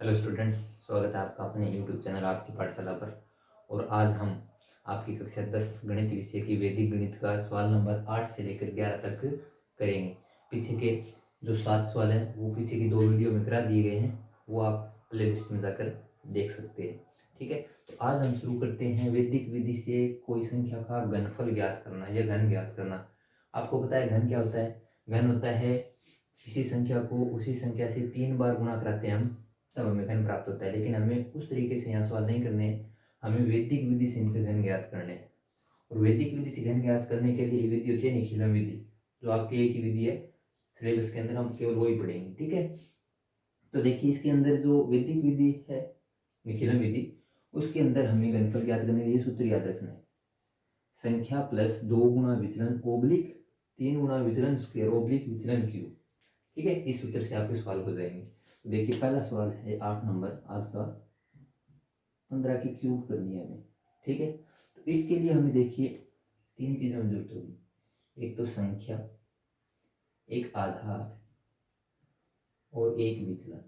Hello students, स्वागत है आपका अपने यूट्यूब चैनल आपकी पाठशाला पर। और आज हम आपकी कक्षा 10 गणित विषय की वैदिक गणित का सवाल नंबर 8 से लेकर 11 तक करेंगे। पीछे के जो 7 सवाल हैं वो पीछे की 2 वीडियो में करा दिए गए हैं, वो आप प्ले लिस्ट में जाकर देख सकते हैं। ठीक है, तो आज हम शुरू करते हैं वैदिक विधि से कोई संख्या का घनफल ज्ञात करना या घन ज्ञात करना। आपको पता है घन क्या होता है? घन होता है किसी संख्या को उसी संख्या से 3 बार गुणा कराते हैं हम, तब हमें घन प्राप्त होता है। लेकिन हमें उस तरीके से यहाँ सवाल नहीं करने हैं, हमें वैदिक विधि से इनके घन ज्ञात करने हैं। और वैदिक विधि से घन ज्ञात करने के लिए विधि होती है निखिलम विधि, जो आपकी एक ही विधि है सिलेबस के अंदर, हम केवल वही पढ़ेंगे। ठीक है, तो देखिए इसके अंदर जो वैदिक विधि है निखिलम विधि, उसके अंदर हमें घनफल ज्ञात करने के लिए सूत्र याद रखना है। संख्या प्लस 2 गुणा विचलन ओब्लिक 3 गुणा विचलन स्क्वायर ओब्लिक विचलन क्यूब। ठीक है, इस सूत्र से आपके सवाल हो जाएंगे। तो देखिए पहला सवाल है 8 नंबर आज का, 15 की क्यूब करनी है हमें। ठीक है, तो इसके लिए हमें देखिए 3 चीज़ों की जरूरत होगी। एक तो संख्या, एक आधार और एक विचलन।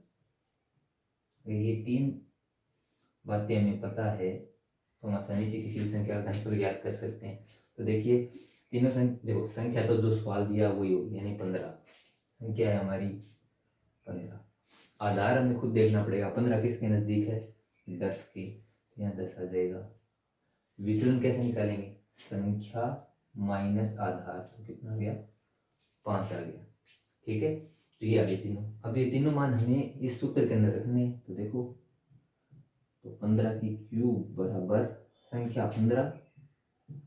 अगर ये 3 बातें हमें पता है तो हम आसानी से किसी भी संख्या का घनफल ज्ञात कर सकते हैं। तो देखिए तीनों संख्या, देखो संख्या तो जो सवाल दिया वही होगी, यानी 15 संख्या है हमारी 15। आधार हमें खुद देखना पड़ेगा, 15 किसके नज़दीक है? 10 के, यहाँ 10 आ जाएगा। विचलन कैसे निकालेंगे? संख्या माइनस आधार, तो कितना आ गया? 5 आ गया। ठीक है, तो ये आ गए तीनों। अब ये तीनों मान हमें इस सूत्र के अंदर रखने हैं। तो देखो, तो 15 की क्यूब बराबर संख्या 15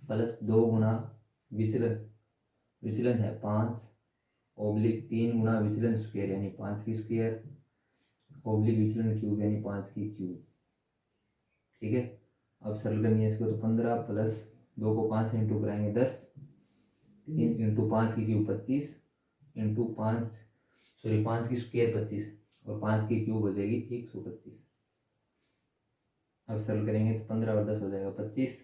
प्लस 2 गुणा विचलन, विचलन है 5 ओब्लिक 3 गुणा विचलन स्क्वायर यानी 5 की स्क्वायर ओब्लिक विचलन क्यूब यानी 5 की क्यूब। ठीक है, अब सरल करनी है इसको, तो 15 प्लस 2 को 5 से इंटू कराएंगे 10, 3 इंटू 5 की क्यूब 25 इंटू 5 की स्क्वायर 25 और 5 की क्यूब हो जाएगी 125। अब सरल करेंगे तो 15 और 10 हो जाएगा 25,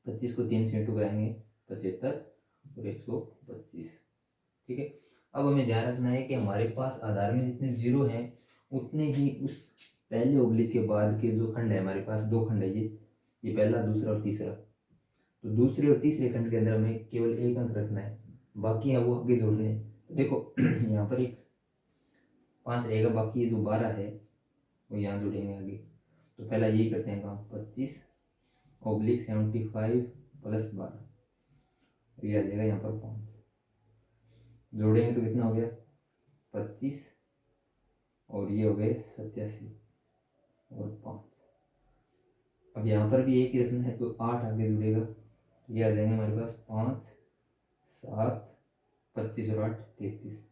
25 को 3 से इंटू कराएंगे 75 और 125। ठीक है, अब हमें ध्यान रखना है कि हमारे पास आधार में जितने जीरो हैं उतने ही उस पहले ओब्लिक के बाद के जो खंड है, हमारे पास 2 खंड है, ये पहला, दूसरा और तीसरा। तो दूसरे और तीसरे खंड के अंदर हमें केवल एक अंक रखना है, बाकी है वो आगे जोड़ने हैं। तो देखो यहाँ पर एक 5 रहेगा, बाकी ये जो 12 है वो यहाँ जोड़ेंगे आगे। तो पहला यही करते हैं काम, 25 ओब्लिक 75 प्लस 12, ये आ जाएगा यहाँ पर 5। जोड़ेंगे तो कितना हो गया? 25 और ये हो गए 87 और 5। अब यहाँ पर भी एक ही रखना है, तो 8 आगे जुड़ेगा, तो ये आ जाएंगे हमारे पास 5 7 25 और 8 33।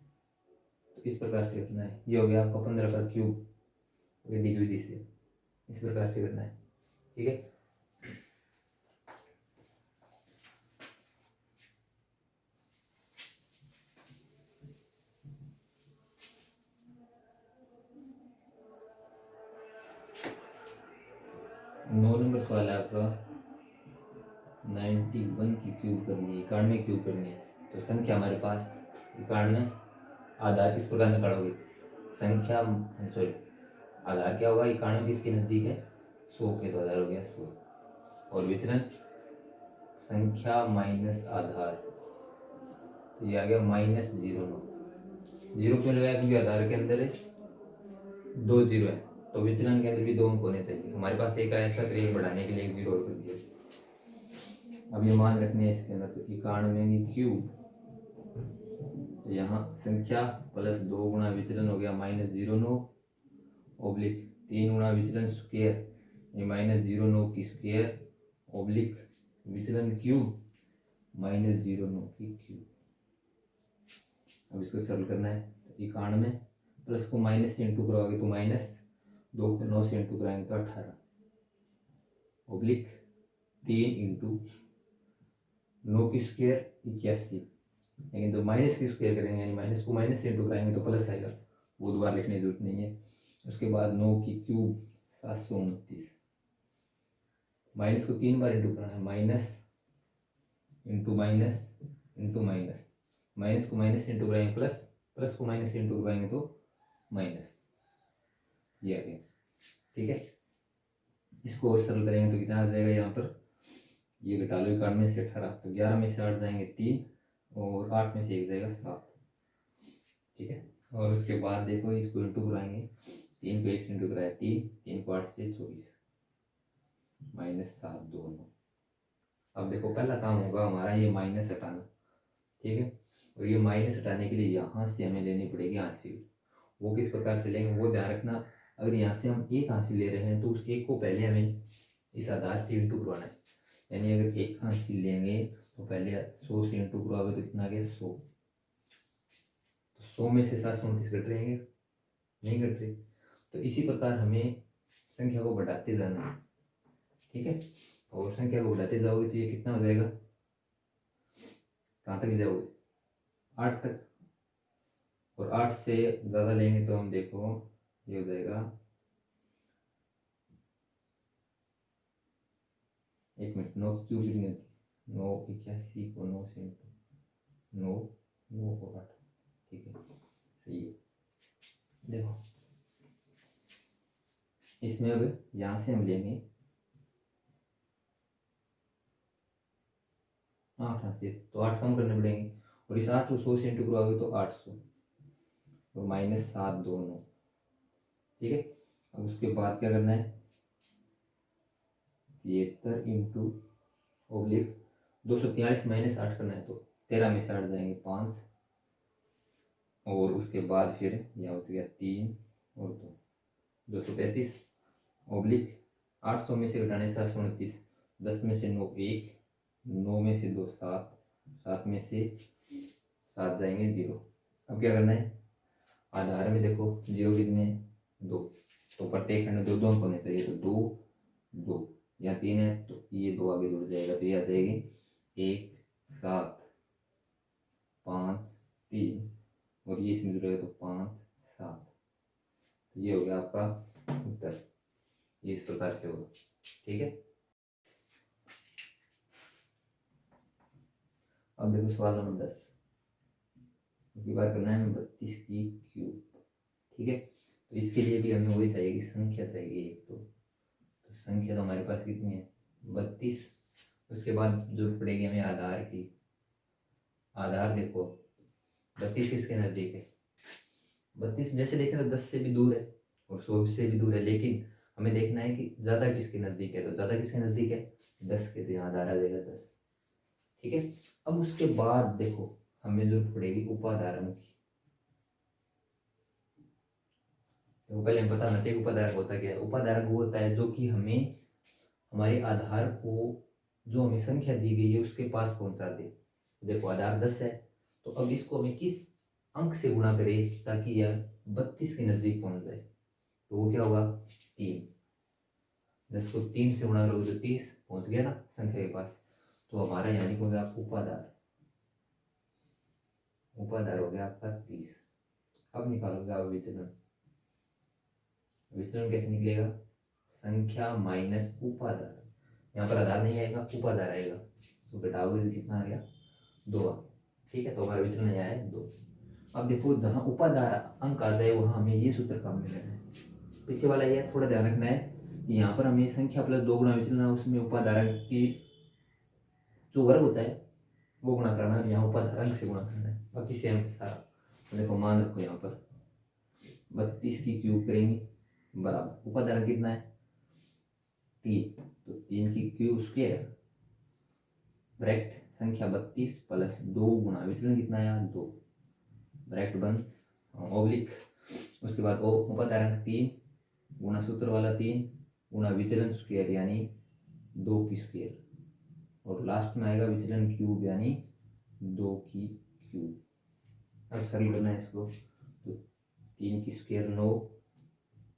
तो इस प्रकार से रखना है। ये हो गया आपका 15 का क्यूब वैदिक विधि से, इस प्रकार से करना है। ठीक है, 9 नंबर सवाल है आपका, 91 की क्यूब करनी है, 91 क्यूब करनी है। तो संख्या हमारे पास 91, आधार किस प्रकार निकालोगे? संख्या सॉरी आधार क्या होगा? 91 किसके नज़दीक है? 100 के, तो आधार हो गया 100। और विचलन संख्या माइनस आधार, तो ये आ गया -09। जीरो क्यों लगाया? क्योंकि आधार के अंदर 2 जीरो है, तो विचलन के अंदर भी 2 अंक होने चाहिए। हमारे पास एक आया था, तो एक बढ़ाने के लिए एक जीरो और कर दिया। अब ये मान रखने हैं इसके अंदर, तो 91 की क्यूब, तो यहाँ संख्या प्लस 2 गुणा विचलन हो गया -09 ओब्लिक 3 गुणा विचलन स्क्वायर ये -09 की स्क्वायर ओब्लिक विचलन क्यूब -09 की क्यूब। अब इसको सरल करना है, तो 91 प्लस को माइनस से इंटू करवाओगे तो -2 को 9 से इंटू कराएंगे तो 18 ओब्लिक 3 इंटू 9 की स्क्वायर 81। लेकिन तो माइनस की स्क्वायर करेंगे यानी माइनस को माइनस से इंटू कराएंगे तो प्लस आएगा, वो दोबारा लिखने की जरूरत नहीं है। उसके बाद 9 की क्यूब 729, माइनस को 3 बार इंटू कराना है, minus into minus into minus, minus को माइनस से इंटू कराएंगे प्लस, प्लस को माइनस से इंटू कराएंगे तो माइनस। ये आ गया। ठीक है, इसको और सरल करेंगे तो कितना आ जाएगा यहाँ पर, ये घटा लो 91 में से 18, तो 11 में से 8 जाएंगे 3 और 8 में से 1 जाएगा 7। ठीक है, और उसके बाद देखो इसको इंटू कराएंगे, 3 को 1 से इंटू कराया 3, 3 को 8 से 24 -7 2 9। अब देखो पहला काम होगा हमारा ये माइनस हटाना। ठीक है, और ये माइनस हटाने के लिए यहाँ से हमें लेनी पड़ेगी हासिल। वो किस प्रकार से लेंगे वो ध्यान रखना। अगर यहाँ से हम एक हासिल ले रहे हैं तो उस एक को पहले हमें इस आधार से इंटू करवाना है। यानी अगर एक हासिल लेंगे तो पहले 100 से इंटू करवाओगे तो कितना आ गया 100। तो 100 में से 729 घट रहे हैं, नहीं घट रहे। तो इसी प्रकार हमें संख्या को बढ़ाते जाना है। ठीक है, और संख्या को बढ़ाते जाओगे तो ये कितना हो जाएगा, कहाँ तक जाओगे 8 तक। और 8 से ज़्यादा लेंगे तो हम देखो ये हो जाएगा, एक मिनट, 9 की क्यूब कितनी होती है, 9 81 को 9 से 9 9 को 8। ठीक है, सही है। देखो इसमें अब यहाँ से हम लेंगे 8 हासिल, तो 8 कम करने पड़ेंगे। और इस 8 को 100 से इंटू करवाओगे तो 800 और -7 2 9। ठीक है, अब उसके बाद क्या करना है, 73 इंटू ओब्लिक 243 -8 करना है, तो 13 में से 8 जाएंगे 5, और उसके बाद फिर यहाँ बच गया 3 और 2 235 ओब्लिक 800 में से घटाने 729, 10 में से 9 1, 9 में से 2 7, 7 में से 7 जाएंगे 0। अब क्या करना है, आधार में देखो 0 कितने हैं 2, तो प्रत्येक खंड में 2 2 अंक होने चाहिए, तो 2 2 या 3 है तो ये 2 आगे जुड़ जाएगा, तो ये आ जाएगी 1 7 5 3, और ये इसमें जुड़ेगा तो 5 7। तो ये हो गया आपका उत्तर, ये इस प्रकार से होगा। ठीक है, अब देखो सवाल नंबर 10 की बार करना है 32 की क्यूब। ठीक है, तो इसके लिए भी हमें वही चाहिए कि संख्या चाहिए एक, तो संख्या तो हमारे पास कितनी है 32। उसके बाद जरूरत पड़ेगी हमें आधार की। आधार देखो 32 किसके नज़दीक है, 32 जैसे देखें तो 10 से भी दूर है और 100 से भी दूर है, लेकिन हमें देखना है कि ज़्यादा किसके नज़दीक है, तो ज़्यादा किसके नज़दीक है 10 के, तो यहाँ आधार आ जाएगा 10। ठीक है, अब उसके बाद देखो हमें जरूरत पड़ेगी उपाधारण की। तो पहले हम बताना चाहिए उपाधारक होता क्या है। उपाधारक वो होता है जो कि हमें हमारे आधार को, जो हमें संख्या दी गई है उसके पास पहुंचा दे। देखो आधार 10 है, तो अब इसको हमें किस अंक से गुणा करें ताकि यह 32 के नज़दीक पहुंच जाए, तो वो क्या होगा 3। 10 को 3 से गुणा करोगे तो 30 पहुंच गया ना संख्या के पास, तो हमारा यानी हो गया उपाधार। उपाधार हो गया आपका 30। अब निकालोगे आप विचलन। विचलन कैसे निकलेगा, संख्या माइनस उपाधार। यहाँ पर आधार नहीं आएगा, उपाधार आएगा, तो घटाओगे तो कितना आ गया 2 आ गया। ठीक है, तो हमारा विचलन यहाँ है 2। अब देखो जहाँ उपाधार अंक आ जाए वहाँ हमें ये सूत्र काम में लेना है। पीछे वाला ये थोड़ा ध्यान रखना है कि यहाँ पर हमें संख्या प्लस 2 गुणा विचलन, उसमें उपाधारक की जो वर्ग होता है वो गुणा कराना है, यहाँ उपाधारक से गुणा करना है, बाकी सेम सारा। तो देखो मान रखो यहाँ पर 32 की क्यूब करेंगे बराबर उपाधारक कितना है 3, तो 3 की क्यूब स्क्वायर ब्रैकेट संख्या 32 प्लस 2 गुणा विचलन कितना आया 2 ब्रैकेट बंद ओब्लिक, उसके बाद उपाधारक 3 गुणा सूत्र वाला 3 गुणा विचलन स्क्वायर यानी 2 की स्क्वायर, और लास्ट में आएगा विचलन क्यूब यानी 2 की क्यूब। अब सरल करना है इसको, तो 3 की स्क्वायर 9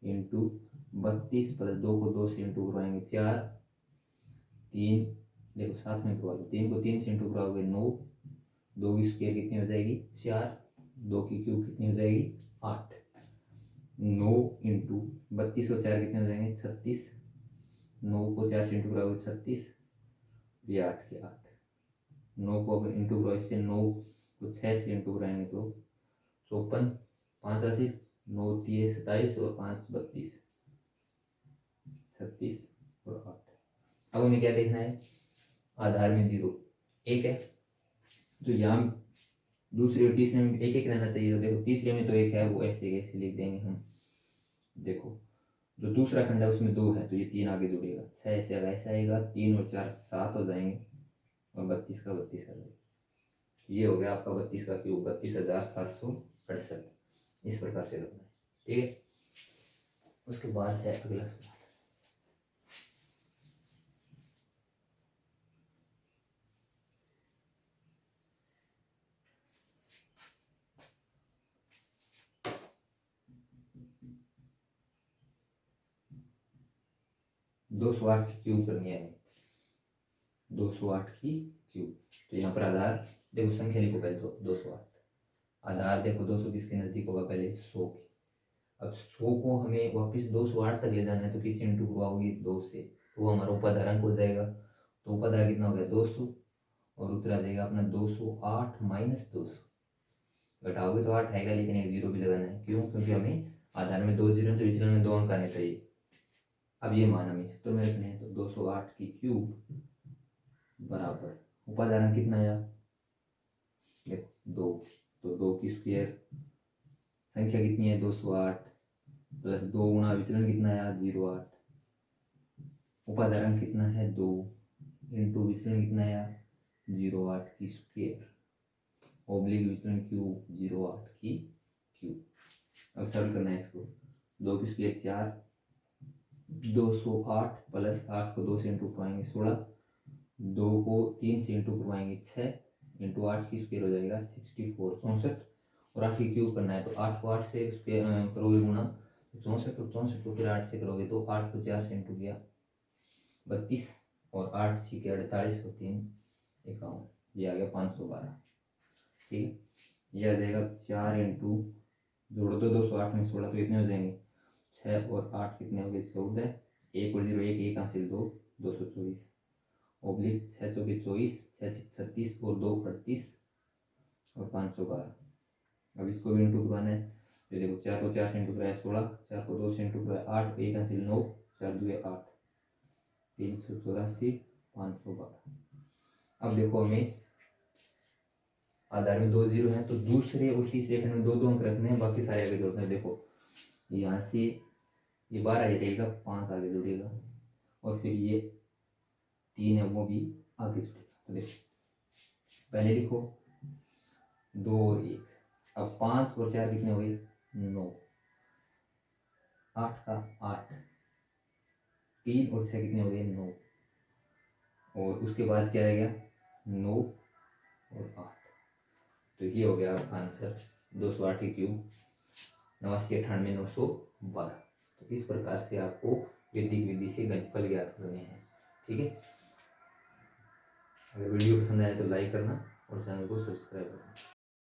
इंटू 32 प्लस 2 को 2 से इंटू करवाएंगे 4, 3 देखो साथ में करवा लो, 3 को 3 से इंटू कराओगे 9, 2 की स्क्वायर कितनी हो जाएगी 4, 2 की क्यूब कितनी हो जाएगी 8, 9 इंटू 32 और 4 कितने हो जाएंगे 36, 9 को 4 से इंटू कराओगे 36, ये 8 के 8, 9 को अब इंटू करो इससे, 9 को 6 से इंटू कराएंगे तो 54, 5 80 9 3 27 और 5 32, 36 और 8। अब हमें क्या देखना है, आधार में 0 1 है, तो यहाँ दूसरे और तीसरे में एक एक रहना चाहिए। तो देखो तीसरे में तो 1 है, वो ऐसे कैसे लिख देंगे हम। देखो जो दूसरा खंड है उसमें 2 है, तो ये 3 आगे जुड़ेगा, 6 ऐसे ऐसा आएगा, 3 और 4 7 हो जाएंगे, और 32 का 32 आ जाएगा। ये हो गया आपका 32 का क्यूब, 32,768। इस प्रकार से करना है, ठीक है। उसके बाद है अगला सवाल। दो सौ आठ की क्यूब करनी है हमें, 208 की क्यूब। तो यहाँ पर आधार देखो, संख्या लिखो पहले तो 208, आधार देखो 200 किसके नजदीक होगा, पहले 100 के। अब 100 को हमें वापस 208 तक ले जाना है, तो किससे इंटू करवाओगे, 2 से, तो वो हमारा उपाधारांक हो जाएगा। तो उपाधार कितना हो गया, 200, और उत्तर आ जाएगा अपना 208 माइनस 200। घटाओगे तो 8 आएगा, लेकिन एक जीरो भी लगाना है, क्यों, क्योंकि हमें आधार में 2 जीरो, तो विचलन में 2 अंक आने चाहिए। अब ये मान हमें सूत्र में रखने हैं, तो 208 की क्यूब बराबर उपाधारांक कितना आया, देखो 2, तो 2 की स्क्वायर, संख्या कितनी है 208, प्लस 2 गुणा विचलन कितना आया 08, उपाधारांक कितना है 2, इंटू विचलन कितना आया 08 की स्क्वायर, ओब्लिक विचलन क्यूब 08 की क्यूब। अब सरल करना है इसको, 2 की स्क्वायर 4, 208 प्लस 8 को 2 से इंटू करवाएंगे 16, 2 को 3 से इंटू करवाएंगे 6, इंटू 8 की स्क्वायर हो जाएगा 64 64, और 8 की क्यूब करना है, तो 8 को 8 से करोगे गुणा, 64 और 64 को फिर 8 से करोगे, तो 8 को 4 से इंटू किया 32, और 8 6 48 और 3 51, ये आ गया 512, ठीक है। ये आ जाएगा 4 इंटू, जोड़ो तो 208 में 16, तो कितने हो जाएंगे 6 और 8 कितने हो गए 14, 1 और 0 1 1 हासिल 2, 224, ओब्लिक 6 चौके 24, 6 36 और 2 38 और 512। अब इसको भी इंटू करवाना है, तो देखो 4 को 4 से इंटू कराया 16, 4 को 2 से इंटू कराया 8, 1 हासिल 9, 4 2 8, 384 512। अब देखो हमें आधार में 2 जीरो हैं, तो दूसरे और तीसरे खंड में 2 2 अंक रखने हैं, बाकी सारे आगे जोड़ने हैं। देखो यहाँ से ये 12 ही रहेगा, 5 आगे जुड़ेगा, और फिर ये 3 है वो भी आगे जुड़ेगा। तो देखो पहले लिखो 2 और 1, अब 5 और 4 कितने हो गए 9, 8 का 8, 3 और 6 कितने हो गए 9, और उसके बाद क्या रह गया 9 और 8। तो ये हो गया आपका आंसर 208 की क्यूब 89,98,912। तो इस प्रकार से आपको वैदिक विधि से घनफल ज्ञात करने हैं, ठीक है। अगर वीडियो पसंद आए तो लाइक करना और चैनल को सब्सक्राइब करना।